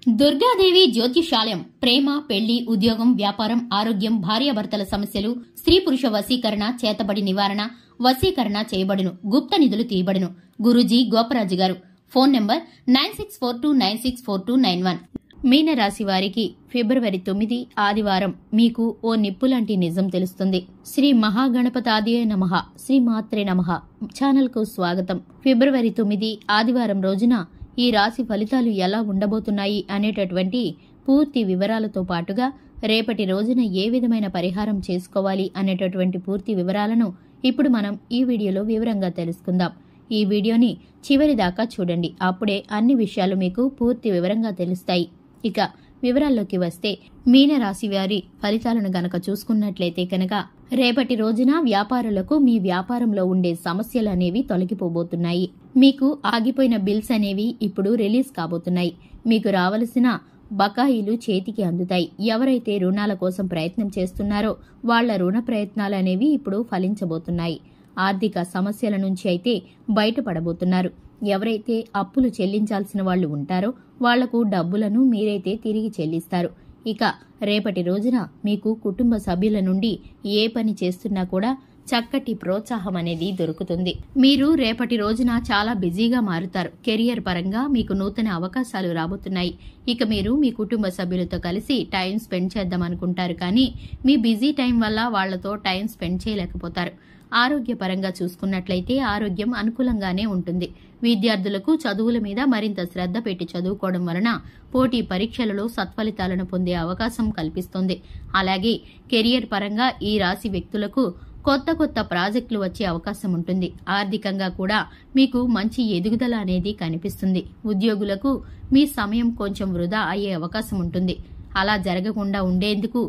దుర్గాదేవి జ్యోతిషాలయం ప్రేమ, పెళ్లి, ఉద్యోగం, వ్యాపారం, ఆరోగ్యం, భార్యాభర్తల సమస్యలు, స్త్రీ పురుష వశీకరణ, చేతబడి నివారణ, వశీకరణ చేయబడును, గుప్త నిధులు తీయబడును. గురూజీ గోపరాజు గారు. Phone number 9642964291. మీనరాశి వారికి ఫిబ్రవరి 9 ఆదివారం మీకు ఓ నిప్పులాంటి నిజం తెలుస్తుంది. శ్రీ మహాగణపతాదియే నమః. శ్రీ మాత్రే నమః. ఛానల్కు స్వాగతం. ఫిబ్రవరి 9 ఆదివారం రోజున ఈ రాశి ఫలితాలు ఎలా ఉండబోతున్నాయి అనేటటువంటి పూర్తి వివరాలతో పాటుగా రేపటి రోజున ఏ విధమైన పరిహారం చేసుకోవాలి అనేటటువంటి పూర్తి వివరాలను ఇప్పుడు మనం ఈ వీడియోలో వివరంగా తెలుసుకుందాం. ఈ వీడియోని చివరి దాకా చూడండి. అప్పుడే అన్ని విషయాలు మీకు పూర్తి వివరంగా తెలుస్తాయి. ఇక వివరాల్లోకి వస్తే మీనరాశి వారి ఫలితాలను గనక చూసుకున్నట్లయితే కనుక రేపటి రోజున వ్యాపారులకు మీ వ్యాపారంలో ఉండే సమస్యలు అనేవి తొలగిపోబోతున్నాయి. మీకు ఆగిపోయిన బిల్స్ అనేవి ఇప్పుడు రిలీజ్ కాబోతున్నాయి. మీకు రావలసిన బకాయిలు చేతికి అందుతాయి. ఎవరైతే రుణాల కోసం ప్రయత్నం చేస్తున్నారో వాళ్ల రుణ ప్రయత్నాలు అనేవి ఇప్పుడు ఫలించబోతున్నాయి. ఆర్థిక సమస్యల నుంచి అయితే బయటపడబోతున్నారు. ఎవరైతే అప్పులు చెల్లించాల్సిన వాళ్లు ఉంటారో వాళ్లకు డబ్బులను మీరైతే తిరిగి చెల్లిస్తారు. ఇక రేపటి రోజున మీకు కుటుంబ సభ్యుల నుండి ఏ పని చేస్తున్నా కూడా చక్కటి ప్రోత్సాహం అనేది దొరుకుతుంది. మీరు రేపటి రోజున చాలా బిజీగా మారుతారు. కెరియర్ పరంగా మీకు నూతన అవకాశాలు రాబోతున్నాయి. ఇక మీరు మీ కుటుంబ సభ్యులతో కలిసి టైం స్పెండ్ చేద్దాం అనుకుంటారు, కానీ మీ బిజీ టైం వల్ల వాళ్లతో టైం స్పెండ్ చేయలేకపోతారు. ఆరోగ్యపరంగా చూసుకున్నట్లయితే ఆరోగ్యం అనుకూలంగానే ఉంటుంది. విద్యార్థులకు చదువుల మీద మరింత శ్రద్ధ పెట్టి చదువుకోవడం వలన పోటీ పరీక్షలలో సత్ఫలితాలను పొందే అవకాశం కల్పిస్తుంది. అలాగే కెరియర్ పరంగా ఈ రాశి వ్యక్తులకు కొత్త ప్రాజెక్టులు వచ్చే అవకాశం ఉంటుంది. ఆర్థికంగా కూడా మీకు మంచి ఎదుగుదల అనేది కనిపిస్తుంది. ఉద్యోగులకు మీ సమయం కొంచెం వృధా అయ్యే అవకాశం ఉంటుంది. అలా జరగకుండా ఉండేందుకు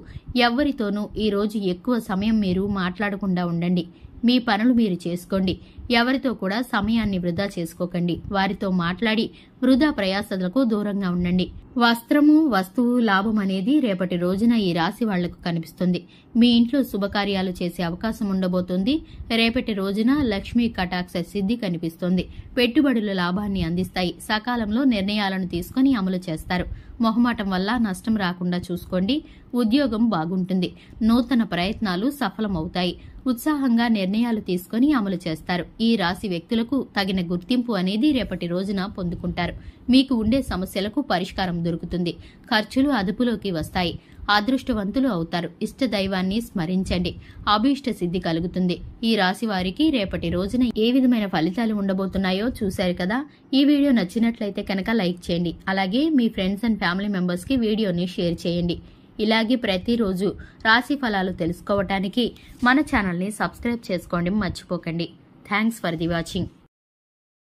ఎవ్వరితోనూ ఈ రోజు ఎక్కువ సమయం మీరు మాట్లాడకుండా ఉండండి. మీ పనులు మీరు చేసుకోండి. ఎవరితో కూడా సమయాన్ని వృధా చేసుకోకండి. వారితో మాట్లాడి వృధా ప్రయాసలకు దూరంగా ఉండండి. వస్త్రము, వస్తువు లాభం అనేది రేపటి రోజున ఈ రాశి వాళ్లకు కనిపిస్తుంది. మీ ఇంట్లో శుభకార్యాలు చేసే అవకాశం ఉండబోతుంది. రేపటి రోజున లక్ష్మీ కటాక్ష సిద్ధి కనిపిస్తోంది. పెట్టుబడుల లాభాన్ని అందిస్తాయి. సకాలంలో నిర్ణయాలను తీసుకుని అమలు చేస్తారు. మొహమాటం వల్ల నష్టం రాకుండా చూసుకోండి. ఉద్యోగం బాగుంటుంది. నూతన ప్రయత్నాలు సఫలమవుతాయి. ఉత్సాహంగా నిర్ణయాలు తీసుకుని అమలు చేస్తారు. ఈ రాశి వ్యక్తులకు తగిన గుర్తింపు అనేది రేపటి రోజున పొందుకుంటారు. మీకు ఉండే సమస్యలకు పరిష్కారం దొరుకుతుంది. ఖర్చులు అదుపులోకి వస్తాయి. అదృష్టవంతులు అవుతారు. ఇష్ట దైవాన్ని స్మరించండి. అభీష్ట సిద్ధి కలుగుతుంది. ఈ రాశి వారికి రేపటి రోజున ఏ విధమైన ఫలితాలు ఉండబోతున్నాయో చూశారు కదా. ఈ వీడియో నచ్చినట్లయితే కనుక లైక్ చేయండి. అలాగే మీ ఫ్రెండ్స్ అండ్ ఫ్యామిలీ మెంబర్స్ కి వీడియోని షేర్ చేయండి. ఇలాగే ప్రతిరోజు రాశి ఫలాలు తెలుసుకోవటానికి మన ఛానల్ని సబ్స్క్రైబ్ చేసుకోండి మర్చిపోకండి. Thanks for the watching.